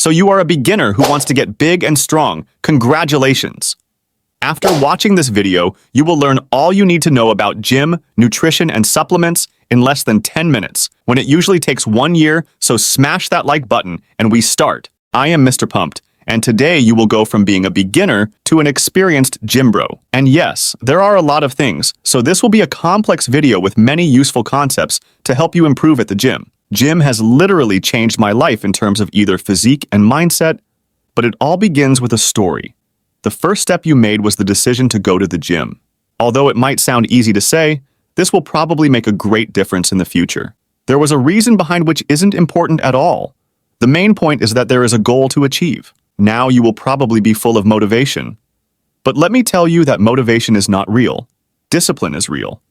So you are a beginner who wants to get big and strong. Congratulations! After watching this video, you will learn all you need to know about gym, nutrition, and supplements in less than 10 minutes, when it usually takes 1 year, so smash that like button and we start. I am Mr. Pumped, and today you will go from being a beginner to an experienced gym bro. And yes, there are a lot of things, so this will be a complex video with many useful concepts to help you improve at the gym. Gym has literally changed my life in terms of either physique and mindset, but it all begins with a story. The first step you made was the decision to go to the gym. Although it might sound easy to say, this will probably make a great difference in the future. There was a reason behind which isn't important at all. The main point is that there is a goal to achieve. Now you will probably be full of motivation. But let me tell you that motivation is not real. Discipline is real.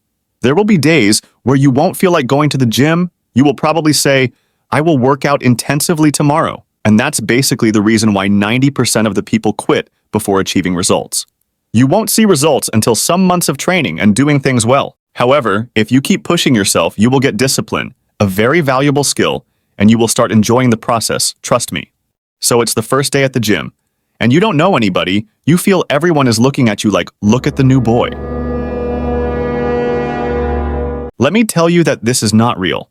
There will be days where you won't feel like going to the gym. You will probably say, I will work out intensively tomorrow. And that's basically the reason why 90% of the people quit before achieving results. You won't see results until some months of training and doing things well. However, if you keep pushing yourself, you will get discipline, a very valuable skill, and you will start enjoying the process, trust me. So it's the first day at the gym, and you don't know anybody, you feel everyone is looking at you like, look at the new boy. Let me tell you that this is not real.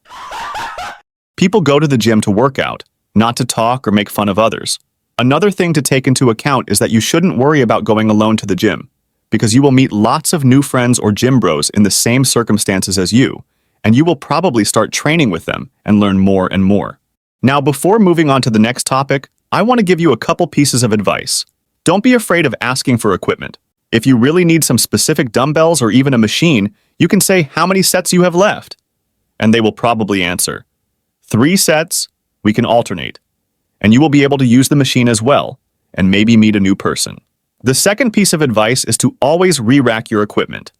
People go to the gym to work out, not to talk or make fun of others. Another thing to take into account is that you shouldn't worry about going alone to the gym, because you will meet lots of new friends or gym bros in the same circumstances as you, and you will probably start training with them and learn more and more. Now, before moving on to the next topic, I want to give you a couple pieces of advice. Don't be afraid of asking for equipment. If you really need some specific dumbbells or even a machine, you can say how many sets you have left, and they will probably answer, 3 sets, we can alternate. And you will be able to use the machine as well, and maybe meet a new person. The second piece of advice is to always re-rack your equipment.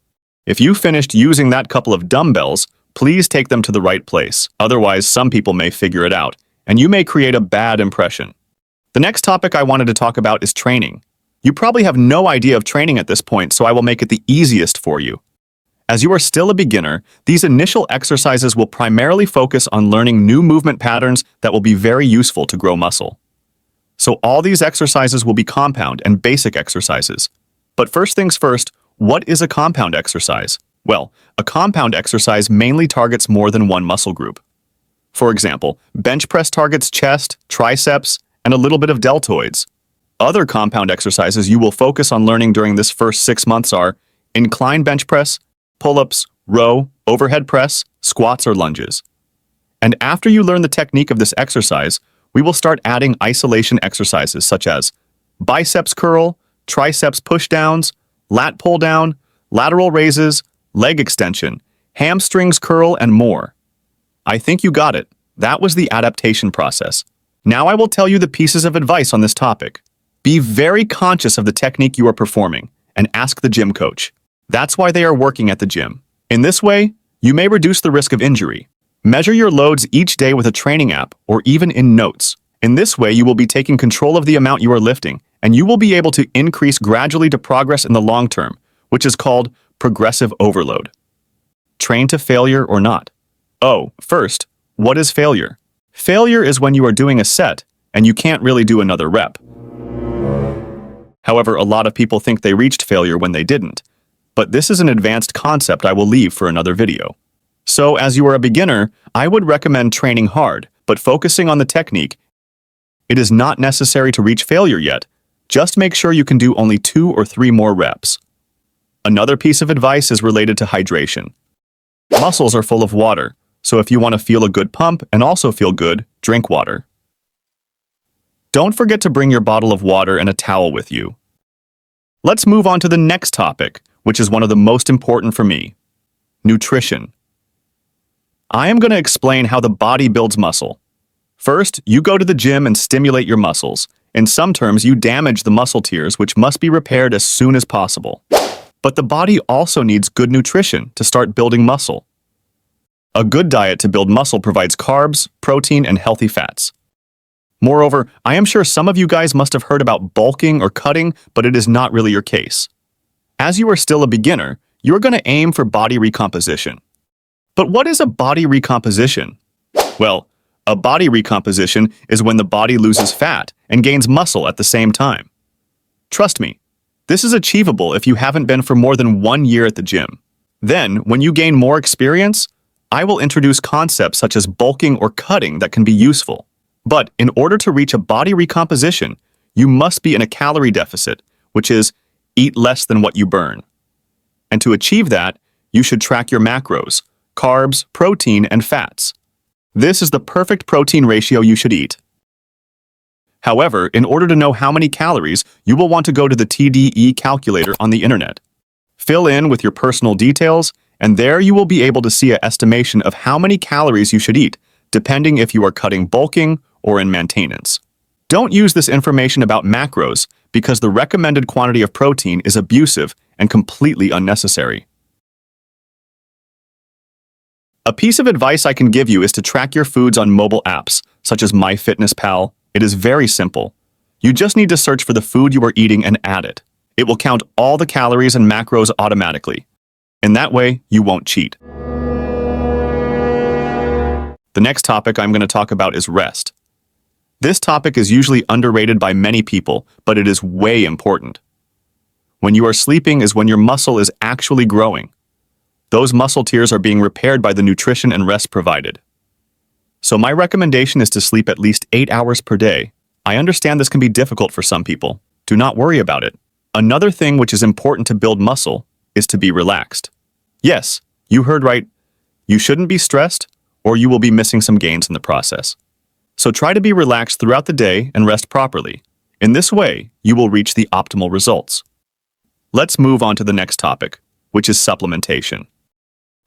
If you finished using that couple of dumbbells, please take them to the right place. Otherwise, some people may figure it out, and you may create a bad impression. The next topic I wanted to talk about is training. You probably have no idea of training at this point, so I will make it the easiest for you. As you are still a beginner, these initial exercises will primarily focus on learning new movement patterns that will be very useful to grow muscle. So all these exercises will be compound and basic exercises. But first things first, what is a compound exercise? Well, a compound exercise mainly targets more than one muscle group. For example, bench press targets chest, triceps, and a little bit of deltoids. Other compound exercises you will focus on learning during this first 6 months are incline bench press, pull-ups, row, overhead press, squats, or lunges. And after you learn the technique of this exercise, we will start adding isolation exercises such as biceps curl, triceps pushdowns, lat pull down, lateral raises, leg extension, hamstrings curl, and more. I think you got it. That was the adaptation process. Now I will tell you the pieces of advice on this topic. Be very conscious of the technique you are performing and ask the gym coach. That's why they are working at the gym. In this way, you may reduce the risk of injury. Measure your loads each day with a training app or even in notes. In this way, you will be taking control of the amount you are lifting, and you will be able to increase gradually to progress in the long term, which is called progressive overload. Train to failure or not? Oh, first, what is failure? Failure is when you are doing a set and you can't really do another rep. However, a lot of people think they reached failure when they didn't. But this is an advanced concept I will leave for another video. So, as you are a beginner, I would recommend training hard, but focusing on the technique. It is not necessary to reach failure yet. Just make sure you can do only 2 or 3 more reps. Another piece of advice is related to hydration. Muscles are full of water, so if you want to feel a good pump and also feel good, drink water. Don't forget to bring your bottle of water and a towel with you. Let's move on to the next topic, which is one of the most important for me: nutrition. I am going to explain how the body builds muscle. First, you go to the gym and stimulate your muscles. In some terms, you damage the muscle tears, which must be repaired as soon as possible. But the body also needs good nutrition to start building muscle. A good diet to build muscle provides carbs, protein, and healthy fats. Moreover, I am sure some of you guys must have heard about bulking or cutting, but it is not really your case. As you are still a beginner, you're going to aim for body recomposition. But what is a body recomposition? Well, A body recomposition is when the body loses fat and gains muscle at the same time. Trust me, this is achievable if you haven't been for more than 1 year at the gym. Then, when you gain more experience, I will introduce concepts such as bulking or cutting that can be useful. But in order to reach a body recomposition, you must be in a calorie deficit, which is eat less than what you burn. And to achieve that, you should track your macros, carbs, protein, and fats. This is the perfect protein ratio you should eat. However, in order to know how many calories, you will want to go to the TDE calculator on the internet. Fill in with your personal details, and there you will be able to see an estimation of how many calories you should eat, depending if you are cutting bulking or in maintenance. Don't use this information about macros because the recommended quantity of protein is abusive and completely unnecessary. A piece of advice I can give you is to track your foods on mobile apps, such as MyFitnessPal. It is very simple. You just need to search for the food you are eating and add it. It will count all the calories and macros automatically. In that way, you won't cheat. The next topic I'm going to talk about is rest. This topic is usually underrated by many people, but it is way important. When you are sleeping is when your muscle is actually growing. Those muscle tears are being repaired by the nutrition and rest provided. So my recommendation is to sleep at least 8 hours per day. I understand this can be difficult for some people. Do not worry about it. Another thing which is important to build muscle is to be relaxed. Yes, you heard right. You shouldn't be stressed, or you will be missing some gains in the process. So try to be relaxed throughout the day and rest properly. In this way, you will reach the optimal results. Let's move on to the next topic, which is supplementation.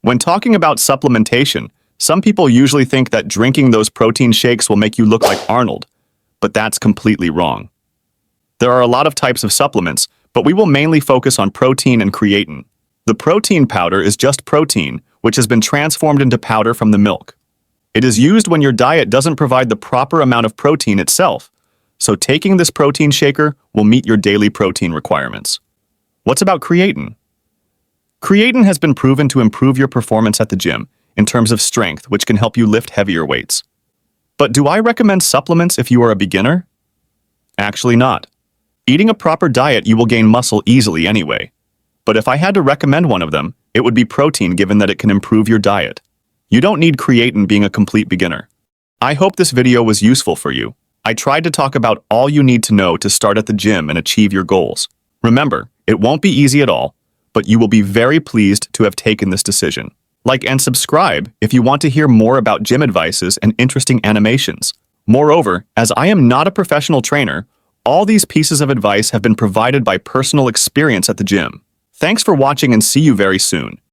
When talking about supplementation, some people usually think that drinking those protein shakes will make you look like Arnold, but that's completely wrong. There are a lot of types of supplements, but we will mainly focus on protein and creatine. The protein powder is just protein, which has been transformed into powder from the milk. It is used when your diet doesn't provide the proper amount of protein itself, so taking this protein shaker will meet your daily protein requirements. What's about creatine? Creatine has been proven to improve your performance at the gym in terms of strength, which can help you lift heavier weights. But do I recommend supplements if you are a beginner? Actually not. Eating a proper diet, you will gain muscle easily anyway. But if I had to recommend one of them, it would be protein, given that it can improve your diet. You don't need creatine being a complete beginner. I hope this video was useful for you. I tried to talk about all you need to know to start at the gym and achieve your goals. Remember, it won't be easy at all, but you will be very pleased to have taken this decision. Like and subscribe if you want to hear more about gym advices and interesting animations. Moreover, as I am not a professional trainer, all these pieces of advice have been provided by personal experience at the gym. Thanks for watching and see you very soon.